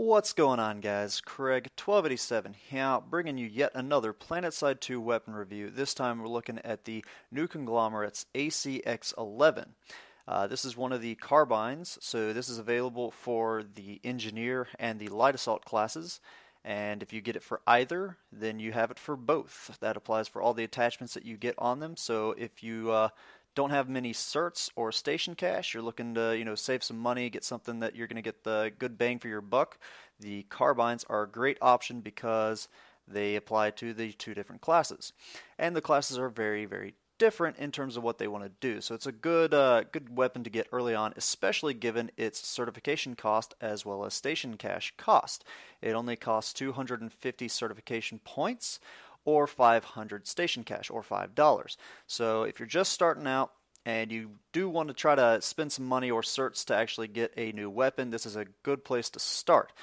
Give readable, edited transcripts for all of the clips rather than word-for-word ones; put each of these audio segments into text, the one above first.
What's going on, guys? Craig 1287 here, bringing you yet another PlanetSide 2 weapon review. This time we're looking at the new conglomerate's AC-X11. This is one of the carbines, so this is available for the engineer and the light assault classes. And if you get it for either, then you have it for both. That applies for all the attachments that you get on them. So if you don't have many certs or station cash, you're looking to save some money, get something that you're going to get the good bang for your buck, the carbines are a great option because they apply to the two different classes. And the classes are very, very different in terms of what they want to do. So it's a good weapon to get early on, especially given its certification cost as well as station cash cost. It only costs 250 certification points or 500 station cash, or $5. So if you're just starting out and you do want to try to spend some money or certs to actually get a new weapon, this is a good place to start.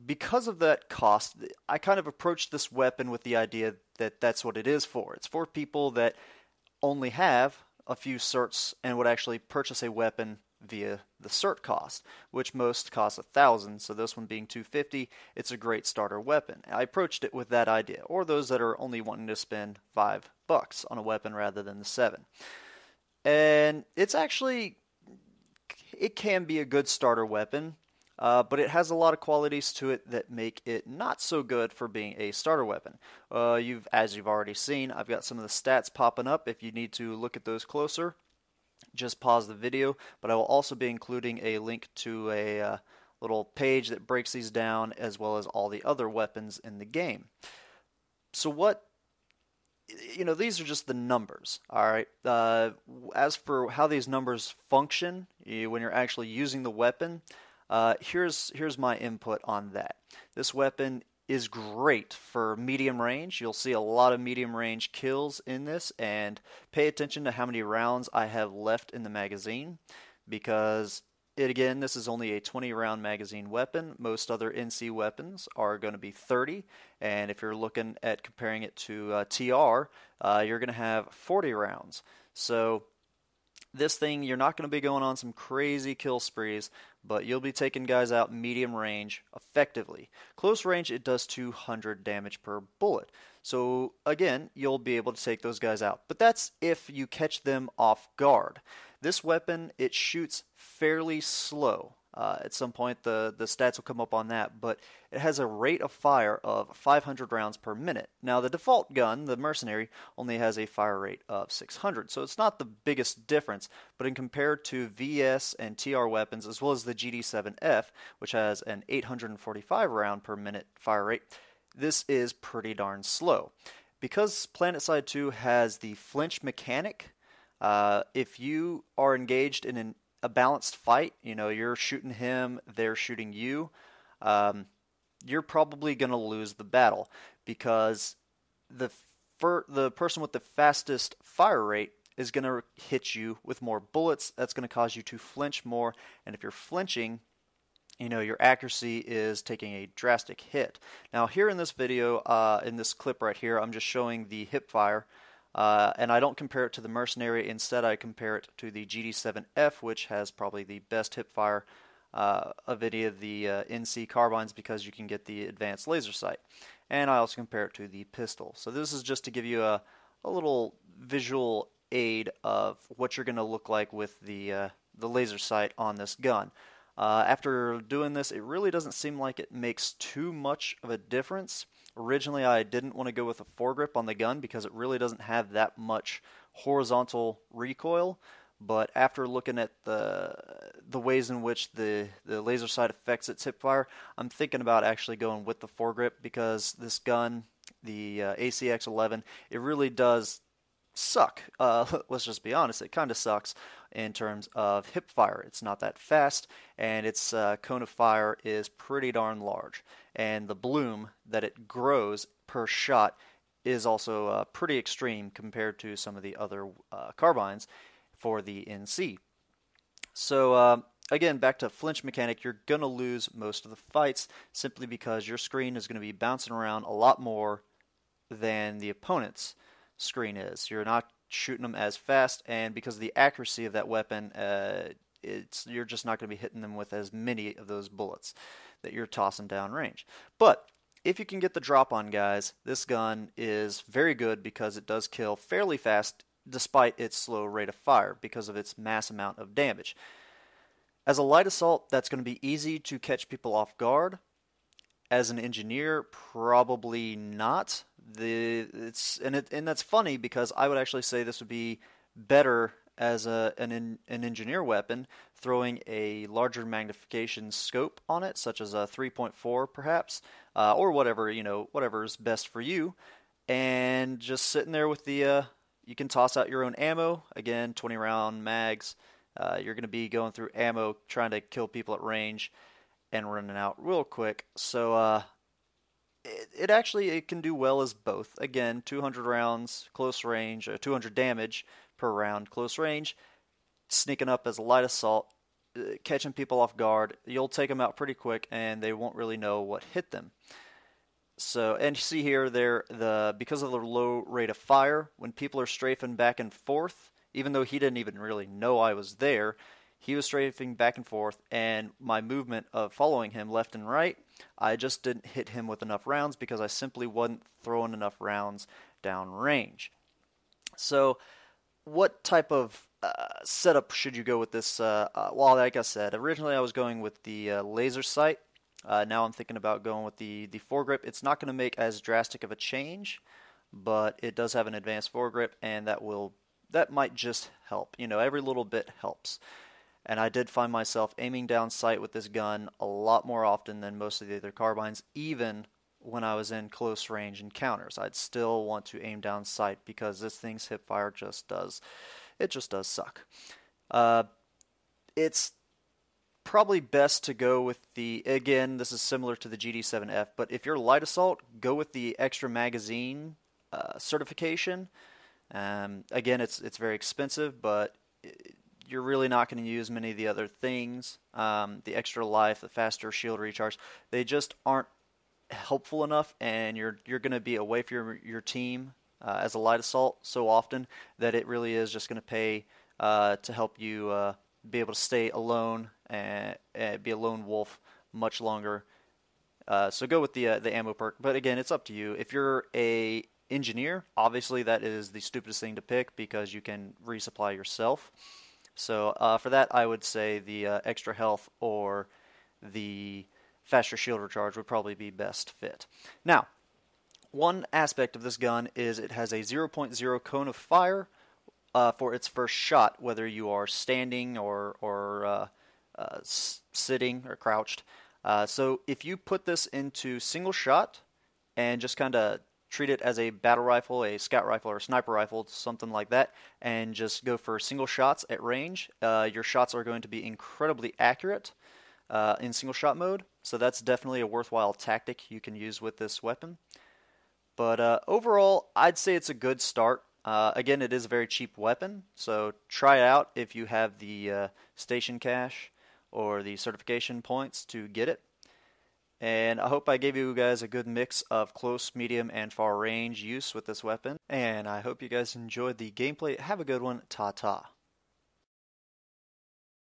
Because of that cost, I kind of approached this weapon with the idea that that's what it is for. It's for people that only have a few certs and would actually purchase a weapon via the cert cost, which most cost 1,000, so this one being 250, it's a great starter weapon. I approached it with that idea, or those that are only wanting to spend $5 on a weapon rather than the 7. And it's actually, it can be a good starter weapon, but it has a lot of qualities to it that make it not so good for being a starter weapon. As you've already seen, I've got some of the stats popping up. If you need to look at those closer, just pause the video, but I will also be including a link to a little page that breaks these down as well as all the other weapons in the game. So these are just the numbers, alright? As for how these numbers function when you're actually using the weapon, here's my input on that. This weapon is great for medium range. You'll see a lot of medium range kills in this, and pay attention to how many rounds I have left in the magazine, because this is only a 20 round magazine weapon. Most other NC weapons are going to be 30, and if you're looking at comparing it to TR, you're going to have 40 rounds. So this thing, you're not going to be going on some crazy kill sprees, but you'll be taking guys out medium range effectively. Close range, it does 200 damage per bullet. So again, you'll be able to take those guys out. But that's if you catch them off guard. This weapon, it shoots fairly slow. At some point, the stats will come up on that, but it has a rate of fire of 500 rounds per minute. Now, the default gun, the Mercenary, only has a fire rate of 600, so it's not the biggest difference, but in compared to VS and TR weapons, as well as the GD7F, which has an 845 round per minute fire rate, this is pretty darn slow. Because PlanetSide 2 has the flinch mechanic, if you are engaged in a balanced fight, you're shooting him, they're shooting you, you're probably going to lose the battle, because the person with the fastest fire rate is going to hit you with more bullets. That's going to cause you to flinch more, and if you're flinching, your accuracy is taking a drastic hit. Now here in this video, in this clip right here, I'm just showing the hip fire. And I don't compare it to the Mercenary. Instead, I compare it to the GD7F, which has probably the best hip fire of any of the NC carbines, because you can get the advanced laser sight. And I also compare it to the pistol. So this is just to give you a little visual aid of what you're going to look like with the laser sight on this gun. After doing this, it really doesn't seem like it makes too much of a difference. Originally, I didn't want to go with a foregrip on the gun because it really doesn't have that much horizontal recoil. But after looking at the ways in which the laser sight affects its hip fire, I'm thinking about actually going with the foregrip, because this gun, the AC-X11, it really does suck. Let's just be honest, it kind of sucks in terms of hip fire. It's not that fast, and its cone of fire is pretty darn large, and the bloom that it grows per shot is also pretty extreme compared to some of the other carbines for the NC. So again, back to flinch mechanic, you're going to lose most of the fights simply because your screen is going to be bouncing around a lot more than the opponent's screen is. You're not shooting them as fast, and because of the accuracy of that weapon, you're just not going to be hitting them with as many of those bullets. that you're tossing down range. But if you can get the drop on guys, this gun is very good because it does kill fairly fast despite its slow rate of fire because of its mass amount of damage. As a light assault, that's going to be easy to catch people off guard. As an engineer, probably not. And that's funny because I would actually say this would be better as an engineer weapon, throwing a larger magnification scope on it, such as a 3.4 perhaps, or whatever, whatever's best for you, and just sitting there with the you can toss out your own ammo. Again, 20 round mags. You're going to be going through ammo trying to kill people at range and running out real quick. So it can do well as both. Again, 200 rounds close range, 200 damage per round close range, sneaking up as a light assault, catching people off guard. You'll take them out pretty quick and they won't really know what hit them. So, and you see here, because of the low rate of fire, when people are strafing back and forth, even though he didn't even really know I was there, he was strafing back and forth, and my movement of following him left and right, I just didn't hit him with enough rounds because I simply wasn't throwing enough rounds down range. So what type of setup should you go with this? Well, like I said, originally I was going with the laser sight. Now I'm thinking about going with the foregrip. It's not going to make as drastic of a change, but it does have an advanced foregrip, and that might just help. Every little bit helps. And I did find myself aiming down sight with this gun a lot more often than most of the other carbines, even when I was in close range encounters. I'd still want to aim down sight because this thing's hipfire just does suck. It's probably best to go with again, this is similar to the GD7F, but if you're light assault, go with the extra magazine certification. Again, it's very expensive, but you're really not going to use many of the other things. The extra life, the faster shield recharge, they just aren't helpful enough, and you're going to be away from your team as a light assault so often that it really is just going to pay to help you be able to stay alone and be a lone wolf much longer. So go with the ammo perk, but again, it's up to you. If you're a engineer, obviously that is the stupidest thing to pick because you can resupply yourself. So for that, I would say the extra health or the faster shield recharge would probably be best fit. Now, one aspect of this gun is it has a 0.0 cone of fire for its first shot, whether you are standing or sitting or crouched. So if you put this into single shot and just kind of treat it as a battle rifle, a scout rifle, or a sniper rifle, something like that, and just go for single shots at range, your shots are going to be incredibly accurate in single shot mode. So that's definitely a worthwhile tactic you can use with this weapon. But overall, I'd say it's a good start. Again, it is a very cheap weapon, so try it out if you have the station cash or the certification points to get it. And I hope I gave you guys a good mix of close, medium, and far range use with this weapon. And I hope you guys enjoyed the gameplay. Have a good one. Ta-ta.